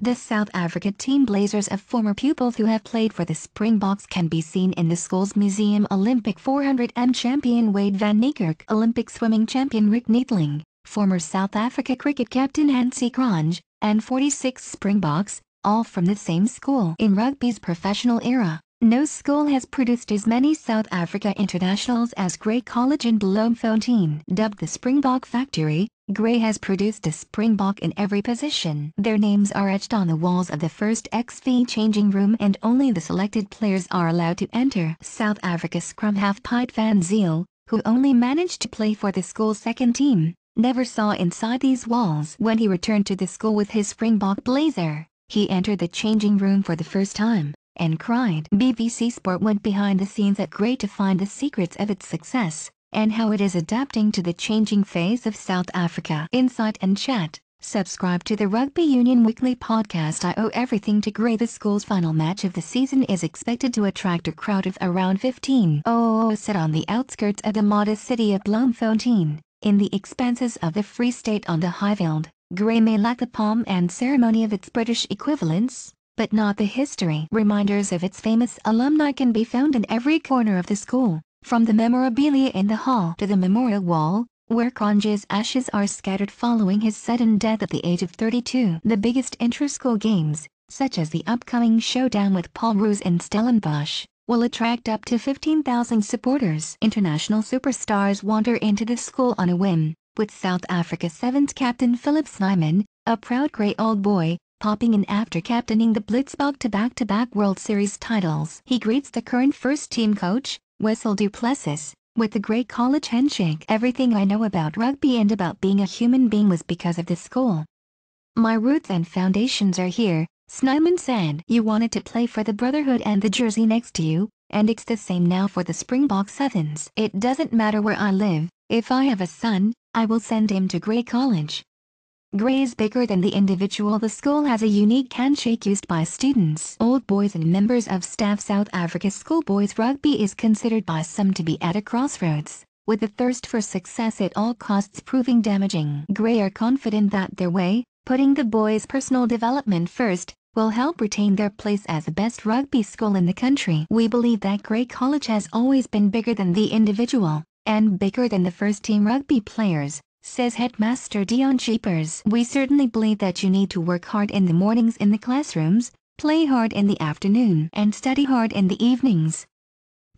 The South Africa team Blazers of former pupils who have played for the Springboks can be seen in the school's museum. Olympic 400m champion Wade van Niekerk, Olympic swimming champion Rick Neethling, former South Africa cricket captain Hansie Cronje, and 46 Springboks, all from the same school. In rugby's professional era, no school has produced as many South Africa internationals as Grey College in Bloemfontein. Dubbed the Springbok Factory, Grey has produced a Springbok in every position. Their names are etched on the walls of the first XV changing room and only the selected players are allowed to enter. South Africa scrum half Piet van Zyl, who only managed to play for the school's second team, never saw inside these walls. When he returned to the school with his Springbok blazer, he entered the changing room for the first time and cried. BBC Sport went behind the scenes at Grey to find the secrets of its success and how it is adapting to the changing face of South Africa. Insight and chat. Subscribe to the Rugby Union Weekly podcast. I owe everything to Grey. The school's final match of the season is expected to attract a crowd of around 15,000 set on the outskirts of the modest city of Bloemfontein. In the expanses of the Free State on the Highveld, Grey may lack the pomp and ceremony of its British equivalents, but not the history. Reminders of its famous alumni can be found in every corner of the school, from the memorabilia in the hall to the memorial wall, where Cronje's ashes are scattered following his sudden death at the age of 32. The biggest inter-school games, such as the upcoming showdown with Paul Roos in Stellenbosch, will attract up to 15,000 supporters. International superstars wander into the school on a whim, with South Africa Sevens captain Philip Snyman, a proud Grey old boy, popping in after captaining the Blitzbog to back-to-back World Series titles. He greets the current first-team coach, Wessel du Plessis, with the Grey College handshake. Everything I know about rugby and about being a human being was because of this school. My roots and foundations are here, Snyman said. You wanted to play for the Brotherhood and the jersey next to you, and it's the same now for the Springbok Sevens. It doesn't matter where I live, if I have a son, I will send him to Grey College. Grey is bigger than the individual. The school has a unique handshake used by students, old boys and members of staff. South Africa's schoolboys rugby is considered by some to be at a crossroads, with the thirst for success at all costs proving damaging. Grey are confident that their way, putting the boys' personal development first, will help retain their place as the best rugby school in the country. We believe that Grey College has always been bigger than the individual, and bigger than the first-team rugby players, says Headmaster Dion Cheapers. We certainly believe that you need to work hard in the mornings in the classrooms, play hard in the afternoon, and study hard in the evenings.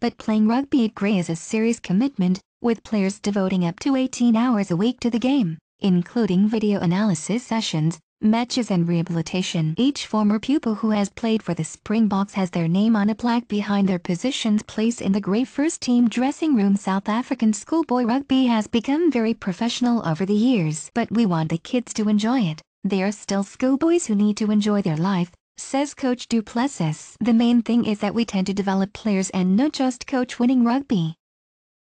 But playing rugby at Grey is a serious commitment, with players devoting up to 18 hours a week to the game, including video analysis sessions, matches and rehabilitation. Each former pupil who has played for the Springboks has their name on a plaque behind their position's place in the Grey first-team dressing room. South African schoolboy rugby has become very professional over the years, but we want the kids to enjoy it. They are still schoolboys who need to enjoy their life, says Coach du Plessis. The main thing is that we tend to develop players and not just coach winning rugby.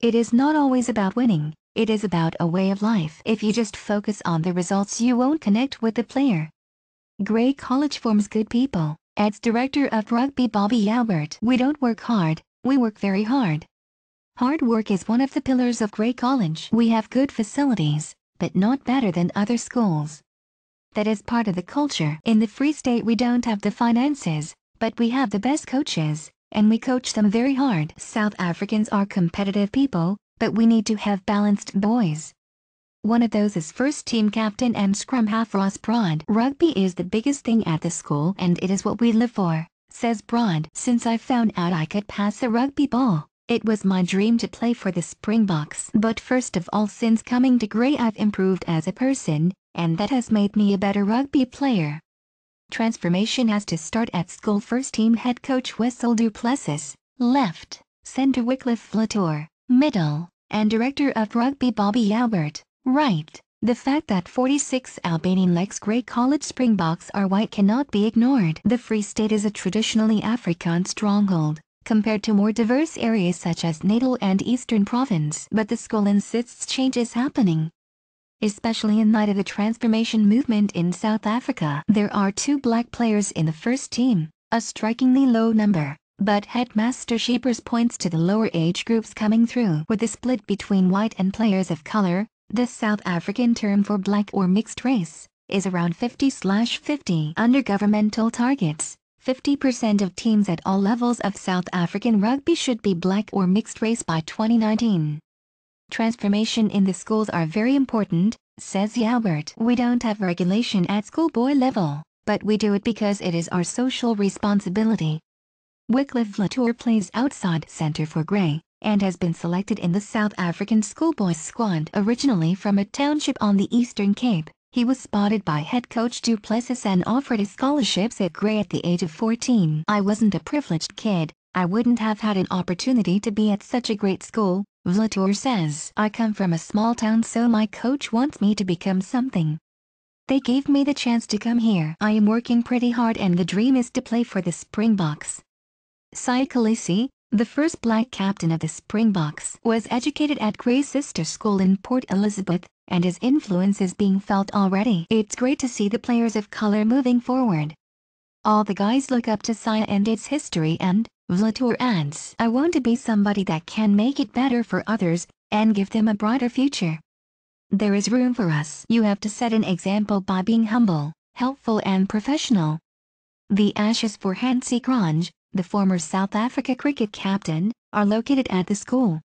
It is not always about winning. It is about a way of life. If you just focus on the results, you won't connect with the player. Grey College forms good people, adds Director of Rugby Bobby Albert. We don't work hard, we work very hard. Hard work is one of the pillars of Grey College. We have good facilities, but not better than other schools. That is part of the culture. In the Free State we don't have the finances, but we have the best coaches, and we coach them very hard. South Africans are competitive people, but we need to have balanced boys. One of those is first-team captain and scrum half Ross Broad. Rugby is the biggest thing at the school and it is what we live for, says Broad. Since I found out I could pass a rugby ball, it was my dream to play for the Springboks. But first of all, since coming to Grey I've improved as a person, and that has made me a better rugby player. Transformation has to start at school. First-team head coach Wessel du Plessis, left, centre Wycliffe Latour, middle, and Director of Rugby Bobby Albert, right. The fact that 46 Albanian legs Grey College Springboks are white cannot be ignored. The Free State is a traditionally Afrikaans stronghold, compared to more diverse areas such as Natal and Eastern Province. But the school insists change is happening, especially in light of the transformation movement in South Africa. There are 2 black players in the first team, a strikingly low number. But Headmaster Cheapers points to the lower age groups coming through. With the split between white and players of color, the South African term for black or mixed race, is around 50/50. Under governmental targets, 50% of teams at all levels of South African rugby should be black or mixed race by 2019. Transformation in the schools are very important, says Albert. We don't have regulation at schoolboy level, but we do it because it is our social responsibility. Wycliffe Latour plays outside centre for Grey, and has been selected in the South African schoolboys squad. Originally from a township on the Eastern Cape, he was spotted by head coach Du Plessis and offered his scholarships at Grey at the age of 14. I wasn't a privileged kid, I wouldn't have had an opportunity to be at such a great school, Latour says. I come from a small town, so my coach wants me to become something. They gave me the chance to come here. I am working pretty hard and the dream is to play for the Springboks. Sia Kolisi, the first black captain of the Springboks, was educated at Grey's sister school in Port Elizabeth, and his influence is being felt already. It's great to see the players of color moving forward. All the guys look up to Sia and its history, and, Latour adds, I want to be somebody that can make it better for others, and give them a brighter future. There is room for us. You have to set an example by being humble, helpful and professional. The ashes for Hansie Cronje, the former South Africa cricket captain, are located at the school.